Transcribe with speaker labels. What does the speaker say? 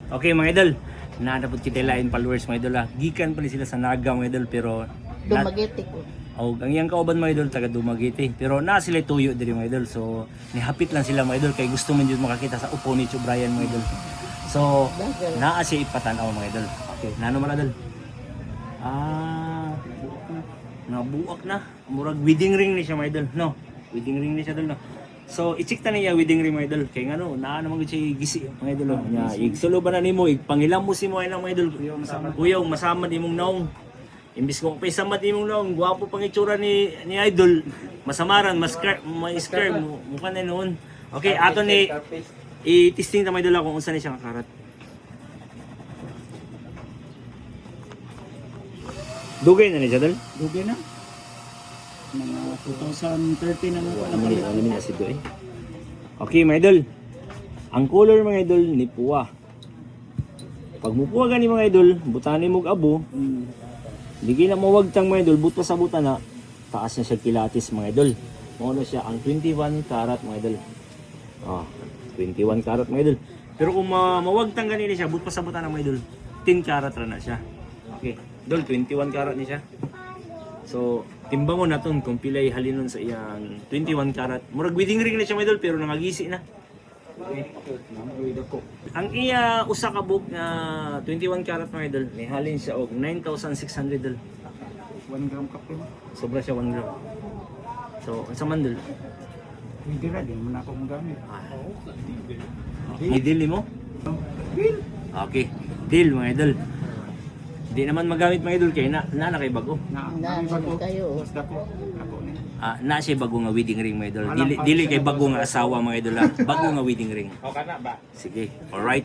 Speaker 1: Okay mga idol, naanapod kita lain followers mga idol ha. Gikan pa rin sila sa Naga mga idol pero
Speaker 2: Dumagetik ko.
Speaker 1: ang iyang kauban mga idol taga Dumaguete pero na sila tuyo diri mga idol. So nihapit lang sila mga idol kay gusto man jud makakita sa upo ni Chu Brian mga idol. So naa siya ipatanaw mga idol. Okay, nano man idol? Nabuak na. Murag wedding ring ni siya mga idol, no? Wedding ring ni siya idol, no? So i-check ta niya wedding ring mga idol kay ngano naa naman gud siya gisi mga idol. Nya igsulo ba na nimo igpangilam mo si mo ay mga idol. Kuyaw masama imong naong. Imbis kung pay samad imong naong gwapo pang itsura ni idol. Masamaran mas scare mo mukha na noon. Okay, ato ni i-testing ta mga idol kung unsa ni siya kakarat. Dugay na ni siya idol.
Speaker 3: Dugay na. Mga 2013 na mo
Speaker 1: Ano ni asid eh. Okay, mga idol. Ang color mga idol ni puwa. Pag mupuwa gani mga idol, butani mo abo. Digi na mawagtang mga idol, buto sa buta na taas na siya kilatis mga idol. Mao na siya ang 21 karat mga idol. 21 karat mga idol. Pero kung mawagtang gani siya, buto sa buta na mga idol, 10 karat ra na siya. Okay, idol 21 karat ni siya. So, timbang mo naton kung pilay halinon sa iyang 21 karat. Murag wedding ring na siya mga idol pero nangagisi na. Okay. Ang iya usa ka book na 21 karat mga idol, may halin siya og 9,600 idol.
Speaker 3: 1 gram kape.
Speaker 1: Sobra siya 1 gram. So, unsa man dol?
Speaker 3: Hindi ra din mo na ako magamit.
Speaker 1: May deal mo? Okay. Deal mga idol. Di naman magamit mga idol kay na kay bago.
Speaker 3: Na
Speaker 2: Ano kayo?
Speaker 3: Basta ko. Ako ni.
Speaker 1: Na siya bago nga wedding ring mga idol. Dili kay bago nga asawa mga idol. Bago nga wedding ring.
Speaker 3: O kana ba?
Speaker 1: Sige. All right.